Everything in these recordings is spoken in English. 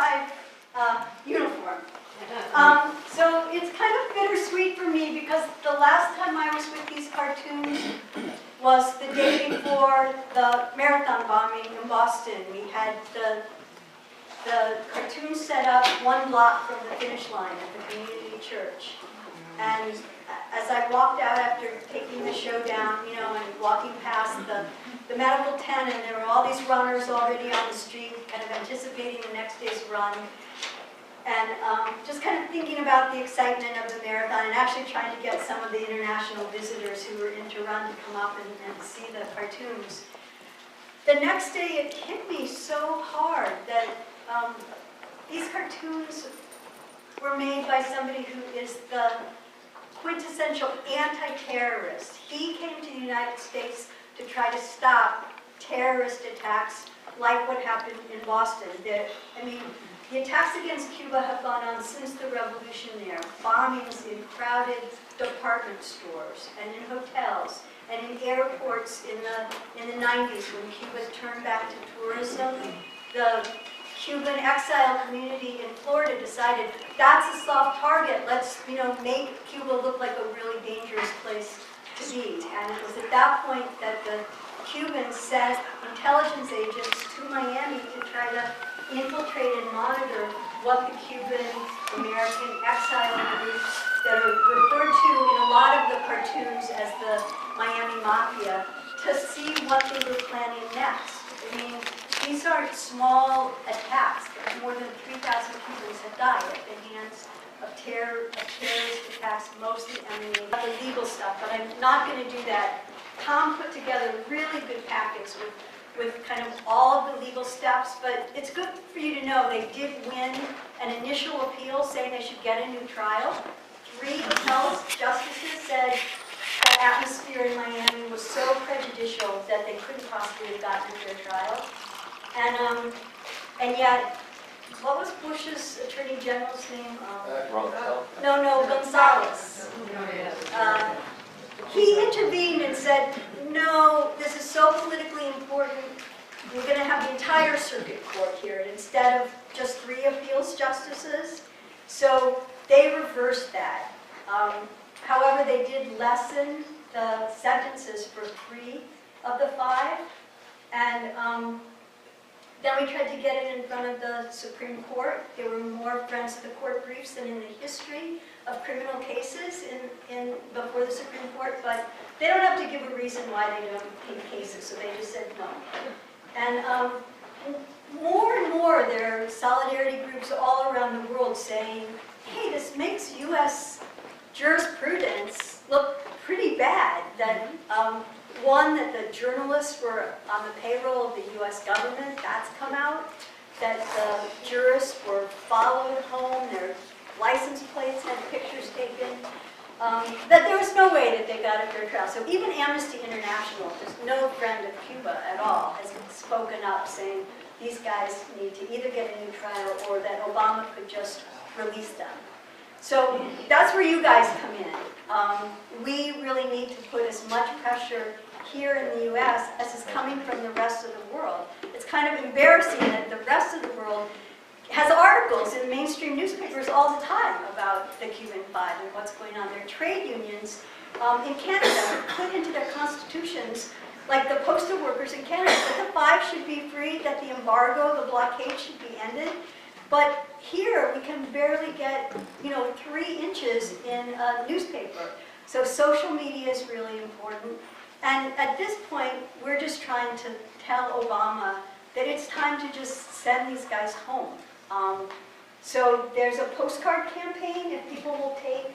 5 uniform. So it's kind of bittersweet for me because the last time I was with these cartoons was the day before the marathon bombing in Boston. We had the cartoons set up 1 block from the finish line at the community church. And as I walked out after taking the show down, you know, and walking past the medical tent, and there were all these runners already on the street, kind of anticipating the next day's run. And just kind of thinking about the excitement of the marathon and actually trying to get some of the international visitors who were in to run to come up and see the cartoons. The next day it hit me so hard that these cartoons were made by somebody who is the quintessential anti-terrorist. He came to the United States to try to stop terrorist attacks like what happened in Boston. The attacks against Cuba have gone on since the revolution there. Bombings in crowded department stores and in hotels and in airports in the 90s when Cuba turned back to tourism. The Cuban exile community in Florida decided that's a soft target. Let's, you know, make Cuba look like a really dangerous place to be. And it was at that point that the Cubans sent intelligence agents to Miami to try to infiltrate and monitor what the Cuban American exile groups that are referred to in a lot of the cartoons as the Miami Mafia, to see what they were planning next. I mean, these aren't small attacks. More than 3,000 Cubans have died at the hands of terrorist attacks, mostly emanating from the legal stuff, but I'm not going to do that. Tom put together really good packets with kind of all of the legal steps, but it's good for you to know they did win an initial appeal saying they should get a new trial. 3 appellate justices said that atmosphere in Miami was so prejudicial that they couldn't possibly have gotten a fair trial. And yet, what was Bush's Attorney General's name? No, Gonzalez. He intervened and said, no, this is so politically important, we're going to have the entire circuit court hear it instead of just 3 appeals justices. So they reversed that. However, they did lessen the sentences for 3 of the 5. And then we tried to get it in front of the Supreme Court. There were more friends of the court briefs than in the history of criminal cases before the Supreme Court, but they don't have to give a reason why they don't take cases, so they just said no. And more and more there are solidarity groups all around the world saying, hey, this makes U.S. jurisprudence look pretty bad. That one, that the journalists were on the payroll of the U.S. government, that's come out. That the jurists were followed home, their license plates had pictures taken. That there was no way that they got a fair trial. So even Amnesty International, just no friend of Cuba at all, has spoken up saying these guys need to either get a new trial or that Obama could just release them. So that's where you guys come in. We really need to put as much pressure here in the U.S. as is coming from the rest of the world. It's kind of embarrassing that the rest of the world has articles in mainstream newspapers all the time about the Cuban 5 and what's going on. Their trade unions in Canada put into their constitutions, like the postal workers in Canada, that the 5 should be free, that the embargo, the blockade should be ended. But here we can barely get, 3 inches in a newspaper. So social media is really important. And at this point, we're just trying to tell Obama that it's time to just send these guys home. So there's a postcard campaign. If people will take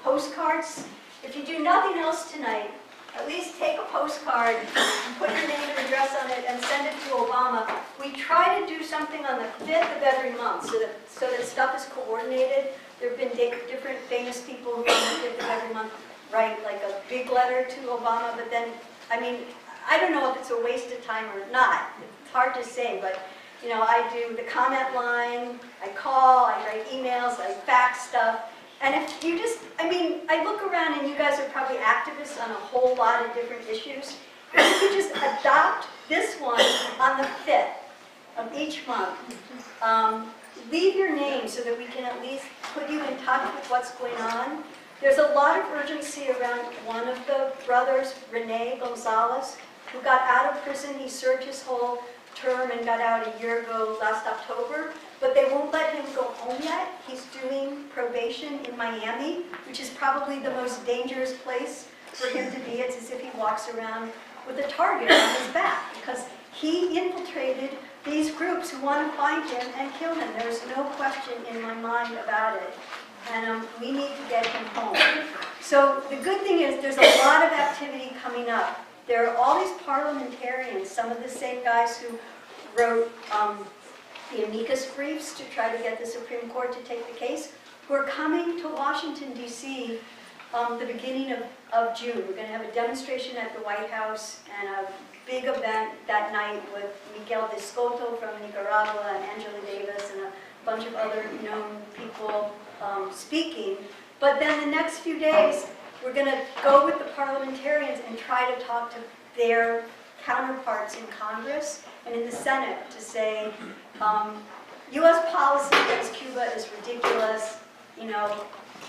postcards, if you do nothing else tonight, at least take a postcard, put your name and address on it, and send it to Obama. We try to do something on the 5th of every month so that stuff is coordinated. There have been different famous people who on the 5th of every month write like a big letter to Obama, but then, I don't know if it's a waste of time or not. It's hard to say, but I do the comment line, I call, I write emails, I fax stuff. And if you just, I look around and you guys are probably activists on a whole lot of different issues. If you just adopt this one on the 5th of each month, leave your name so that we can at least put you in touch with what's going on. There's a lot of urgency around one of the brothers, Rene Gonzalez, who got out of prison. He served his whole term and got out a year ago, last October, but they won't let him go home yet. He's doing probation in Miami, which is probably the most dangerous place for him to be. It's as if he walks around with a target on his back, because he infiltrated these groups who want to find him and kill him. There's no question in my mind about it. And we need to get him home. So the good thing is there's a lot of activity coming up. There are all these parliamentarians, some of the same guys who wrote the amicus briefs to try to get the Supreme Court to take the case, who are coming to Washington, D.C. The beginning of June. We're going to have a demonstration at the White House and a big event that night with Miguel Descoto from Nicaragua and Angela Davis and a bunch of other known people speaking. But then the next few days, we're going to go with the parliamentarians and try to talk to their counterparts in Congress and in the Senate to say, U.S. policy against Cuba is ridiculous. You know,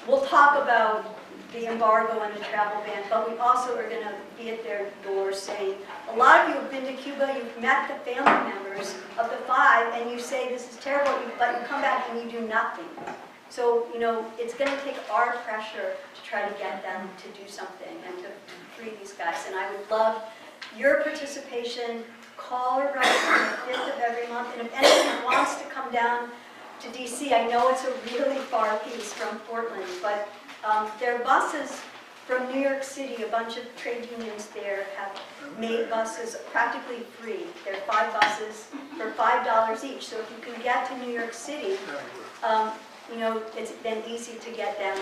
we'll talk about the embargo and the travel ban, but we also are going to be at their doors saying, a lot of you have been to Cuba, you've met the family members of the 5, and you say this is terrible, but you come back and you do nothing. So, you know, it's going to take our pressure to try to get them to do something and to free these guys. And I would love your participation. Call or write on the 5th of every month. And if anyone wants to come down to D.C., I know it's a really far piece from Portland, but there are buses from New York City. A bunch of trade unions there have made buses practically free. There are 5 buses for $5 each. So if you can get to New York City, you know, it's been easy to get down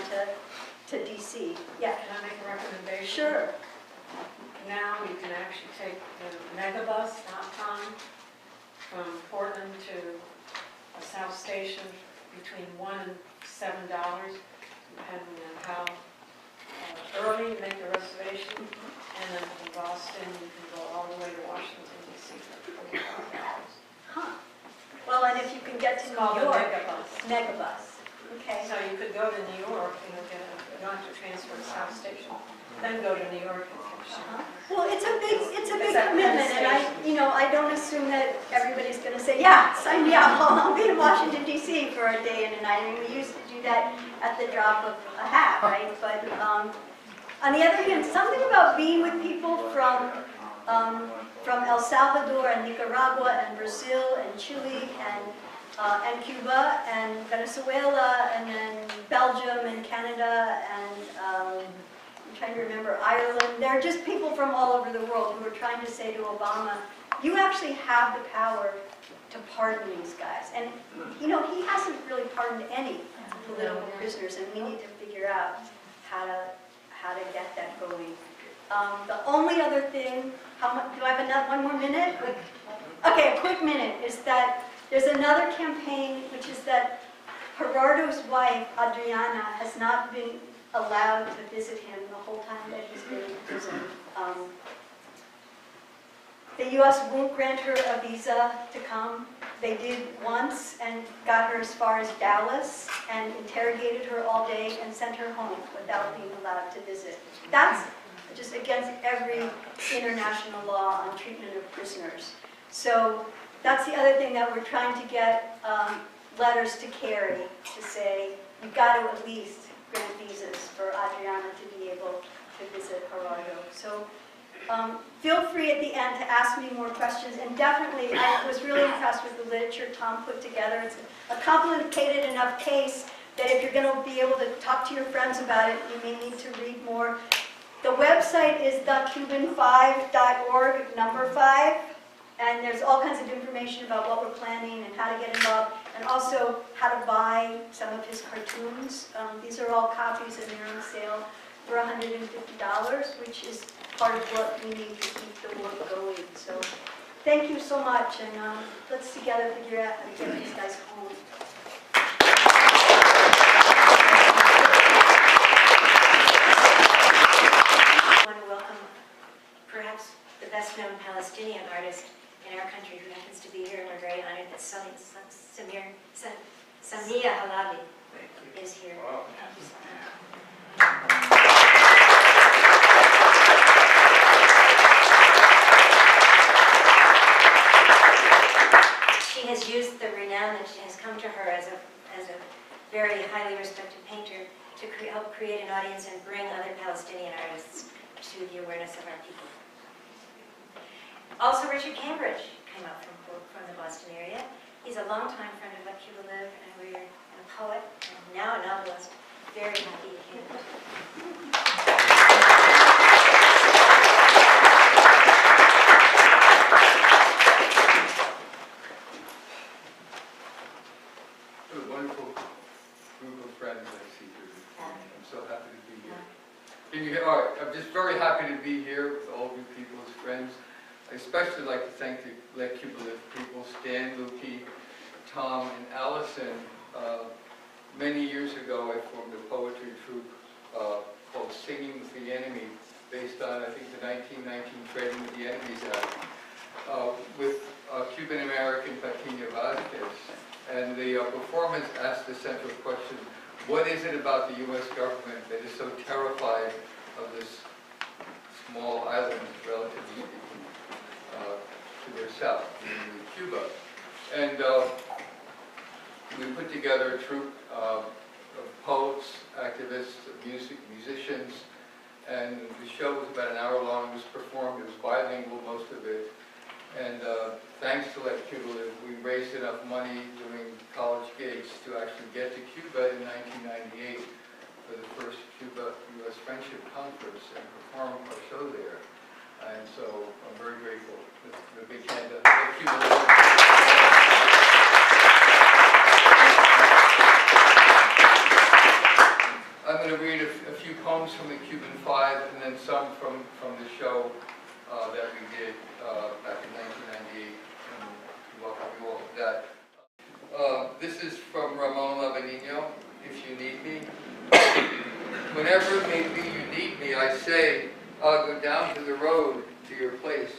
to D.C. Yeah. Can I make a recommendation? Sure. Now you can actually take the megabus.com from Portland to a South Station between $1 and $7, depending on how early you make the reservation. And then from Boston, you can go all the way to Washington, D.C. for $45. Huh. Well, and if you can get to It's called New a York, megabus. megabus. Okay. So you could go to New York, you know, you don't have to transfer to South Station, then go to New York and catch Well, it's a big It's a commitment, and I don't assume that everybody's going to say, yeah, sign me up. I'll be in Washington D.C. for a day and a night. I mean, we used to do that at the drop of a hat, right? But on the other hand, something about being with people from El Salvador and Nicaragua and Brazil and Chile and Cuba and Venezuela and then Belgium and Canada and I'm trying to remember Ireland. They're just people from all over the world who are trying to say to Obama, you actually have the power to pardon these guys. And you know, he hasn't really pardoned any political prisoners, and we need to figure out how to get that going. The only other thing, do I have one more minute? Okay, a quick minute, is that there's another campaign, which is that Gerardo's wife, Adriana, has not been allowed to visit him the whole time that he's been in prison. The U.S. won't grant her a visa to come. They did once and got her as far as Dallas and interrogated her all day and sent her home without being allowed to visit. That's just against every international law on treatment of prisoners. So that's the other thing that we're trying to get letters to Kerry to say, you've got to at least grant visas for Adriana to be able to visit Gerardo. So feel free at the end to ask me more questions, and definitely I was really impressed with the literature Tom put together. It's a complicated enough case that if you're going to be able to talk to your friends about it, you may need to read more. The website is thecuban5.org, number 5, and there's all kinds of information about what we're planning and how to get involved, and also how to buy some of his cartoons. These are all copies and they're on sale for $150, which is part of what we need to keep the work going. So thank you so much, and let's together figure out how to get these guys home. I want to welcome perhaps the best-known Palestinian artist in our country who happens to be here, and we're very honored that Samir Samia Halabi Thank you. is here. Wow. She has used the renown that has come to her as a very highly respected painter to help create an audience and bring other Palestinian artists to the awareness of our people. Also, Richard Cambridge came up from the Boston area. He's a longtime friend of Let Cuba Live, and a poet, and now a novelist. Very happy he came. What a wonderful group of friends I see here. I'm so happy to be here. Can you hear? All right, I'm just very happy to be here with all of you people as friends. I especially like to thank the Let Cuba Live people, Stan, Lukey, Tom, and Allison. Many years ago, I formed a poetry troupe called Singing with the Enemy, based on, I think, the 1919 Trading with the Enemies Act, with Cuban-American Paquina Vazquez. And the performance asked the central question, what is it about the U.S. government that is so terrified of this small island, relatively speaking, to their south, namely Cuba? And we put together a troupe of poets, activists, musicians, and the show was about an hour long. It was performed, it was bilingual, most of it. And thanks to Let Cuba Live, we raised enough money doing college gigs to actually get to Cuba in 1998 for the first Cuba-U.S. Friendship Conference and perform our show there. And so I'm very grateful. The big hand to Let Cuba Live. I'm going to read a few poems from the Cuban Five and then some from the show that we did back in 1998, and welcome you all to that. This is from Ramon Labanino, If You Need Me. Whenever it may be you need me, I say, I'll go down to the road to your place.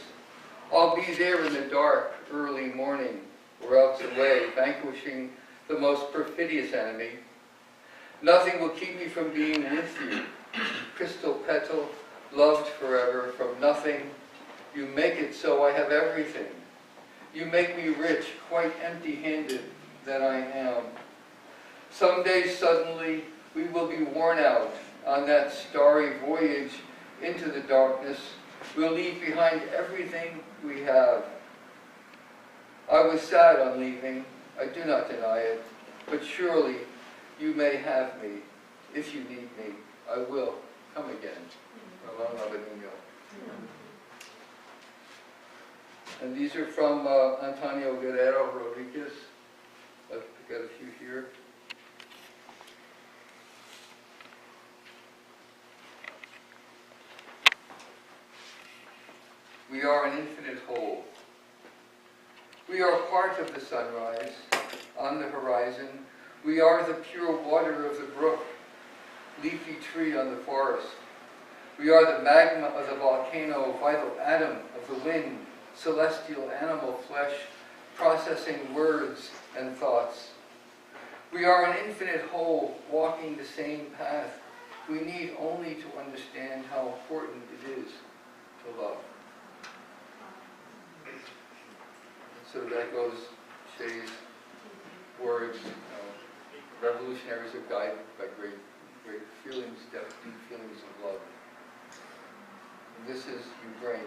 I'll be there in the dark, early morning, or else away, vanquishing the most perfidious enemy. Nothing will keep me from being with you. Crystal petal, loved forever, from nothing. You make it so I have everything. You make me rich, quite empty-handed that I am. Someday suddenly we will be worn out on that starry voyage into the darkness. We'll leave behind everything we have. I was sad on leaving, I do not deny it, but surely you may have me. If you need me, I will come again. Ramon Labanino. And these are from Antonio Guerrero Rodriguez. I've got a few here. We are an infinite whole. We are part of the sunrise on the horizon. We are the pure water of the brook, leafy tree on the forest. We are the magma of the volcano, vital atom of the wind, celestial animal flesh, processing words and thoughts. We are an infinite whole, walking the same path. We need only to understand how important it is to love. So that goes Shay's words, revolutionaries are guided by great feelings, deep feelings of love. And this is you bring.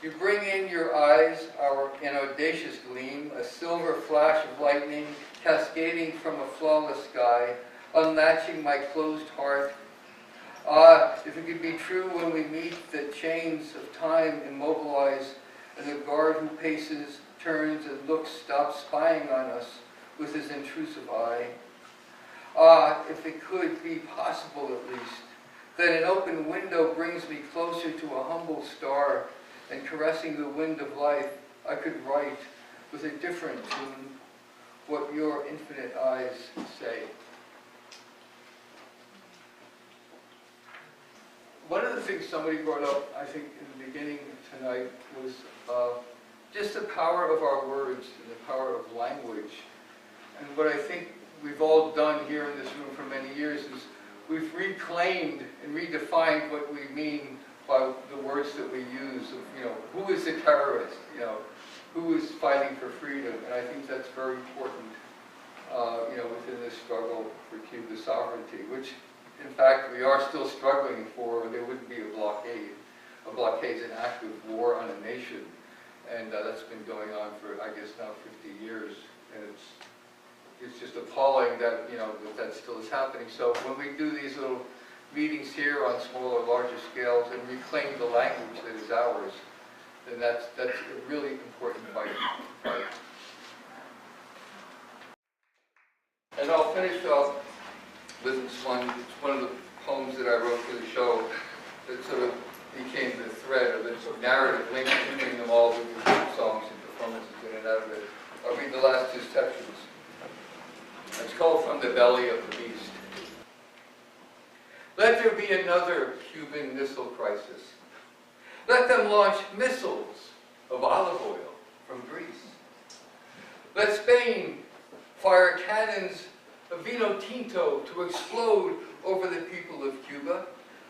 You bring in your eyes an audacious gleam, a silver flash of lightning cascading from a flawless sky, unlatching my closed heart. Ah, if it could be true when we meet that chains of time immobilize, and the guard who paces, turns, and looks stops spying on us with his intrusive eye. Ah, if it could be possible at least, that an open window brings me closer to a humble star, and caressing the wind of life, I could write with a different tune what your infinite eyes say. One of the things somebody brought up, I think, in the beginning tonight was just the power of our words and the power of language. And what I think we've all done here in this room for many years is we've reclaimed and redefined what we mean by the words that we use of, who is a terrorist, who is fighting for freedom. And I think that's very important, within this struggle for Cuba's sovereignty, which in fact we are still struggling for, or there wouldn't be a blockade. A blockade is an act of war on a nation. And that's been going on for, I guess, now 50 years. And it's just appalling that, that still is happening. So when we do these little meetings here on smaller, larger scales and reclaim the language that is ours, then that's a really important fight. And I'll finish off with this one. It's one of the poems that I wrote for the show that sort of became the thread of its narrative link between them all with the songs and performances in and out of it. I'll read the last two sections. It's called From the Belly of the Beast. Let there be another Cuban missile crisis. Let them launch missiles of olive oil from Greece. Let Spain fire cannons of vino tinto to explode over the people of Cuba.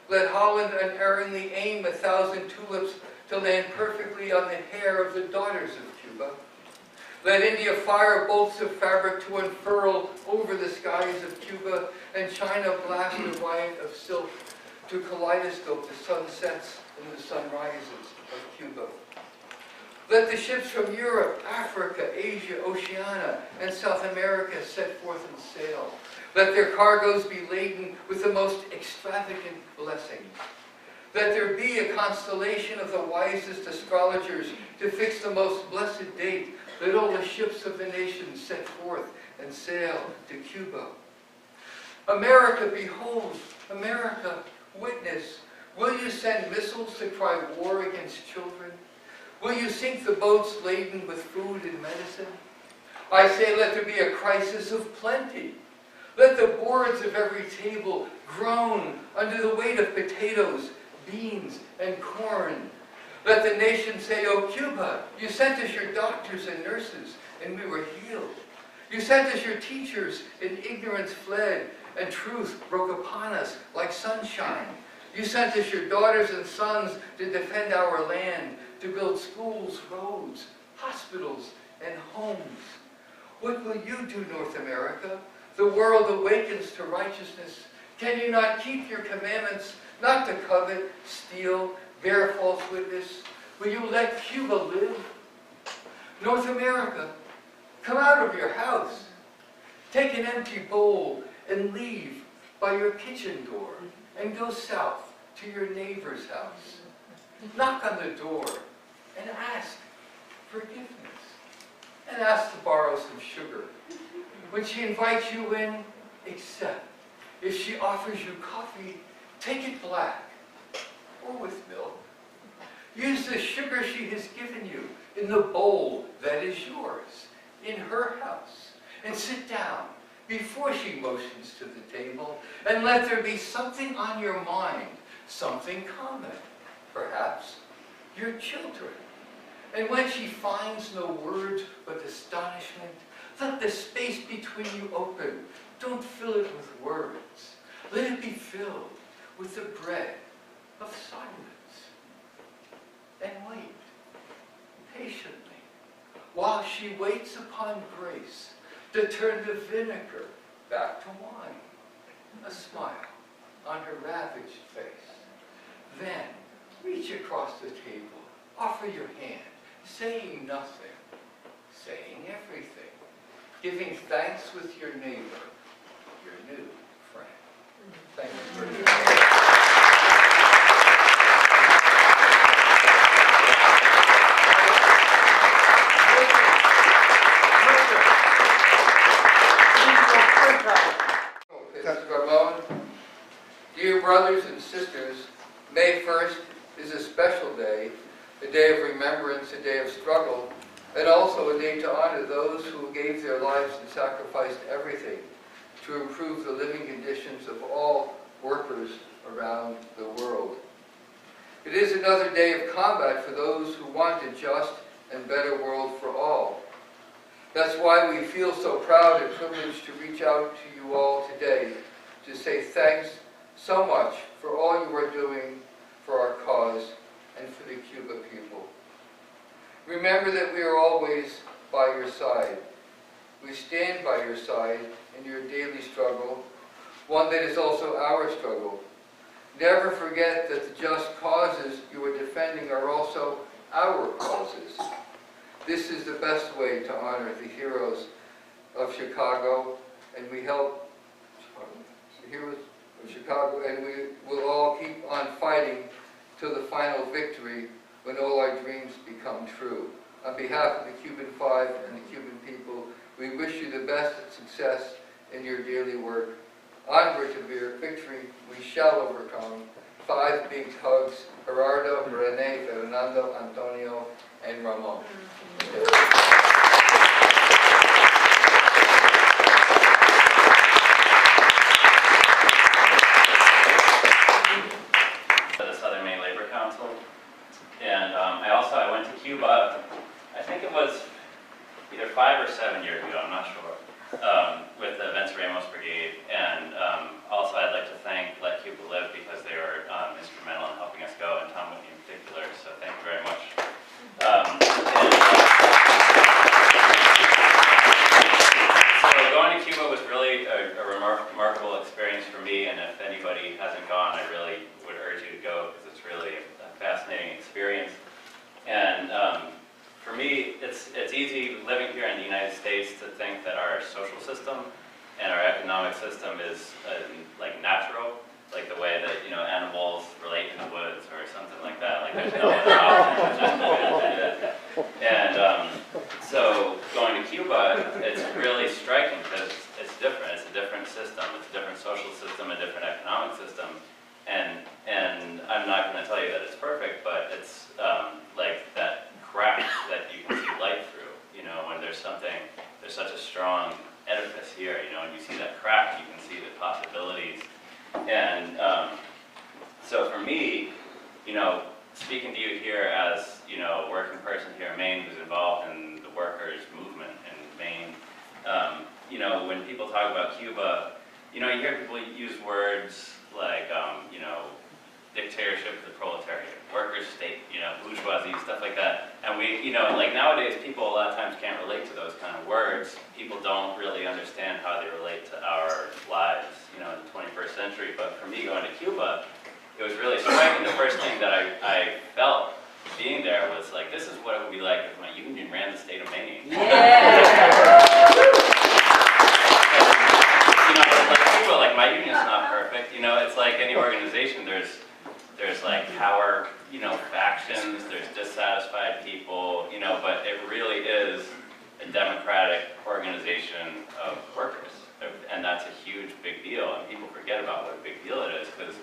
Let Holland unerringly aim 1,000 tulips to land perfectly on the hair of the daughters of Cuba. Let India fire bolts of fabric to unfurl over the skies of Cuba, and China blast a riot of silk to kaleidoscope the sunsets and the sunrises of Cuba. Let the ships from Europe, Africa, Asia, Oceania, and South America set forth and sail. Let their cargoes be laden with the most extravagant blessings. Let there be a constellation of the wisest astrologers to fix the most blessed date. Let all the ships of the nations set forth and sail to Cuba. America, behold, America, witness. Will you send missiles to cry war against children? Will you sink the boats laden with food and medicine? I say, let there be a crisis of plenty. Let the boards of every table groan under the weight of potatoes, beans, and corn. Let the nation say, oh, Cuba, you sent us your doctors and nurses, and we were healed. You sent us your teachers, and ignorance fled, and truth broke upon us like sunshine. You sent us your daughters and sons to defend our land, to build schools, roads, hospitals, and homes. What will you do, North America? The world awakens to righteousness. Can you not keep your commandments, not to covet, steal, bear false witness? Will you let Cuba live? North America, come out of your house. Take an empty bowl and leave by your kitchen door and go south to your neighbor's house. Knock on the door and ask forgiveness. And ask to borrow some sugar. When she invites you in, accept. If she offers you coffee, take it black or with milk. Use the sugar she has given you in the bowl that is yours, in her house. And sit down before she motions to the table, and let there be something on your mind, something common, perhaps your children. And when she finds no words but astonishment, let the space between you open. Don't fill it with words. Let it be filled with the bread of silence. And wait patiently while she waits upon grace to turn the vinegar back to wine. A smile on her ravaged face. Then reach across the table, offer your hand, saying nothing, saying everything, giving thanks with your neighbor, your new friend. Thank you very much. Dear brothers and sisters, May 1st is a special day, a day of remembrance, a day of struggle, and also a day to honor those who gave their lives and sacrificed everything to improve the living conditions of all workers around the world. It is another day of combat for those who want a just and better world for all. That's why we feel so proud and privileged to reach out to you all today to say thanks so much for all you are doing for our cause and for the Cuba people. Remember that we are always by your side. We stand by your side in your daily struggle, one that is also our struggle. Never forget that the just causes you are defending are also our causes. This is the best way to honor the heroes of Chicago, and we help the heroes of Chicago, and we will all keep on fighting till the final victory when all our dreams become true. On behalf of the Cuban Five and the Cuban people, we wish you the best success in your daily work. Onward to victory, we shall overcome. 5 big hugs, Gerardo, Rene, Fernando, Antonio, and Ramon. The Southern Maine Labor Council, and I went to Cuba. I think it was either 5 or 7 years ago. I'm not sure. With the Vince Ramos Brigade, and also I'd like to thank Let Cuba Live because they were instrumental in helping us go, and Tom Whitney in particular. So thank you very much. So going to Cuba was really a remarkable experience for me, and if anybody hasn't gone, I really would urge you to go because it's really a fascinating experience. And for me, it's easy living here in the United States to think that our social system and our economic system is like natural, like the way that animals relate in the woods or something like that. Like there's no other option. It's just the way that it is. And so going to Cuba, it's really striking because it's different. It's a different system. It's a different social system, a different economic system. And I'm not going to tell you that it's perfect, but it's like that crack that you can see light through. When there's such a strong edifice here. When you see that crack, you can see the possibilities. And so for me, speaking to you here as a working person here in Maine who's involved in the workers' movement in Maine, when people talk about Cuba, you hear people use words like, dictatorship of the proletariat, workers' state, bourgeoisie, stuff like that. And we, like nowadays, people a lot of times can't relate to those kind of words. People don't really understand how they relate to our lives, in the 21st century. But for me, going to Cuba, it was really striking. The first thing that I felt being there was like, this is what it would be like if my union ran the state of Maine. Like Cuba, like my union's not perfect. It's like any organization. There's like power, factions. There's dissatisfied people. But it really is a democratic organization of workers, and that's a huge big deal. And people forget about what a big deal it is because,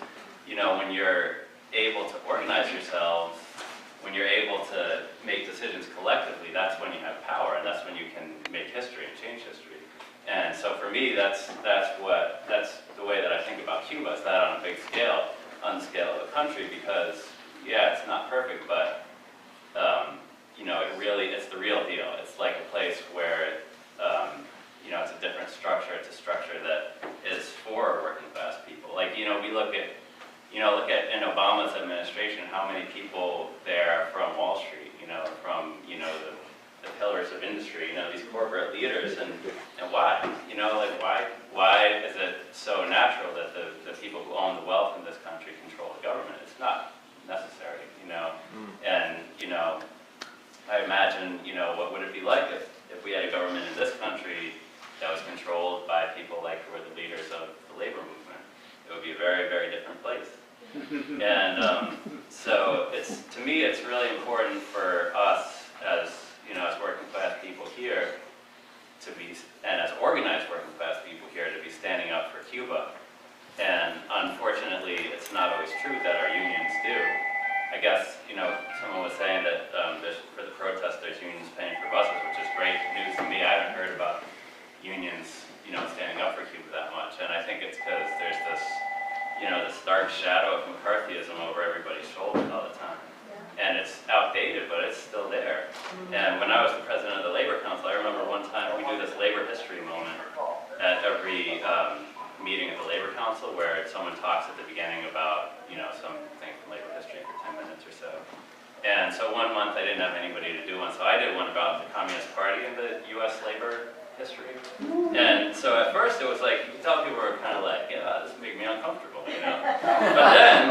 when you're able to organize yourselves, when you're able to make decisions collectively, that's when you have power, and that's when you can make history and change history. And so for me, that's the way that I think about Cuba, is that on a big scale, on the scale of a country, because yeah, it's not perfect, but it's the real deal. It's like a place where it's a different structure. It's a structure that is for working class people. Like we look at in Obama's administration, how many people there are from Wall Street, from the pillars of industry, these corporate leaders, and why? Why is it so natural that the people who own the wealth in this country control the government? It's not necessary, And I imagine, what would it be like if we had a government in this country that was controlled by people like who were the leaders of the labor movement? It would be a very, very different place. And so to me, it's really important for us as working class people here to be, and as organized working class people here to be standing up for Cuba. And unfortunately, it's not always true that our unions do. I guess, someone was saying that for the protest, there's unions paying for buses, which is great news to me. I haven't heard about unions, standing up for Cuba that much. And I think it's because there's this, this dark shadow of McCarthyism over everybody's shoulders all the time. And it's outdated, but it's still there. And when I was the president of the Labor Council, I remember one time we do this labor history moment at every meeting of the Labor Council, where someone talks at the beginning about, you know, something from labor history for 10 minutes or so. And so one month I didn't have anybody to do one, so I did one about the Communist Party and the U.S. labor history. And so at first it was like, you could tell people were kind of like, yeah, this made me uncomfortable, you know. But then,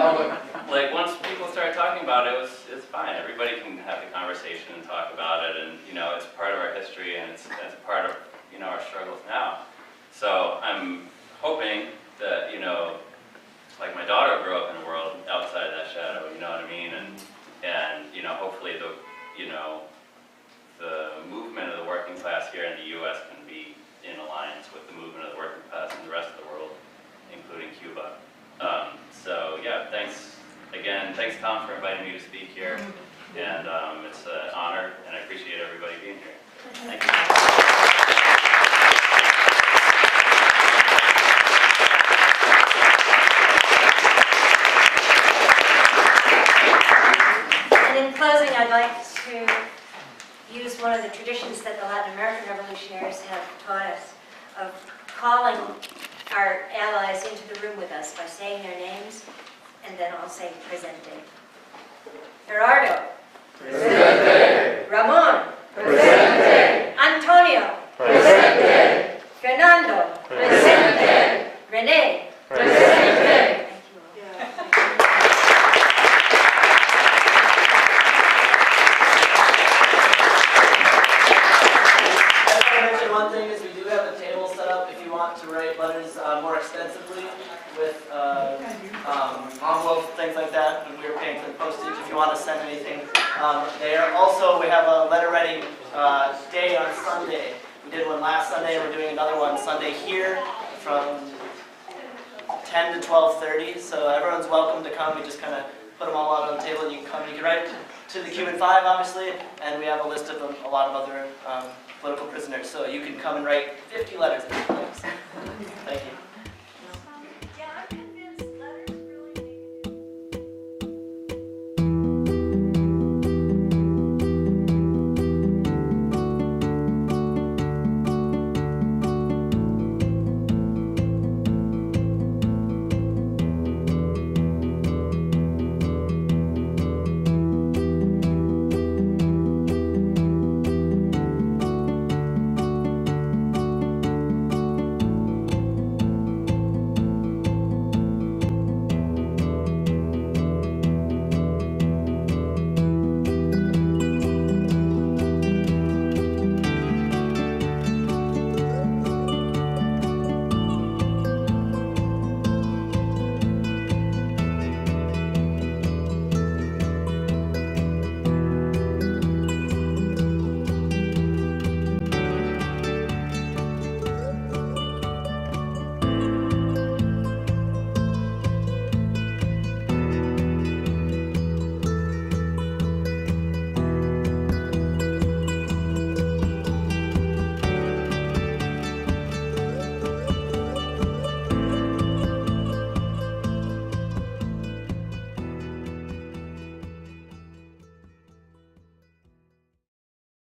like, once people started talking about it, it's fine. Everybody can have the conversation and talk about it, and, you know, it's part of our history, and it's a part of, you know, our struggles now. So I'm hoping that, you know, like my daughter grew up in a world outside that shadow, you know what I mean? And you know, hopefully the movement of the working class here in the U.S. can be in alliance with the movement of the working class in the rest of the world, including Cuba. So yeah, thanks again. Thanks, Tom, for inviting me to speak here. And it's an honor, and I appreciate everybody being here. Thank you. In closing, I'd like to use one of the traditions that the Latin American revolutionaries have taught us of calling our allies into the room with us by saying their names, and then I'll say presente. Gerardo. Presente. Ramon. Presente. Antonio. Presente. Fernando. Presente. Renee. Presente. Thank you all. One thing is we do have a table set up if you want to write letters more extensively with envelopes, things like that, and we were paying for the postage if you want to send anything there. Also, we have a letter writing day on Sunday. We did one last Sunday, and we're doing another one Sunday here from 10 to 12:30, so everyone's welcome to come. We just kind of put them all out on the table, and you can come. You can write to the Cuban 5, obviously, and we have a list of a lot of other political prisoners, so you can come and write 50 letters.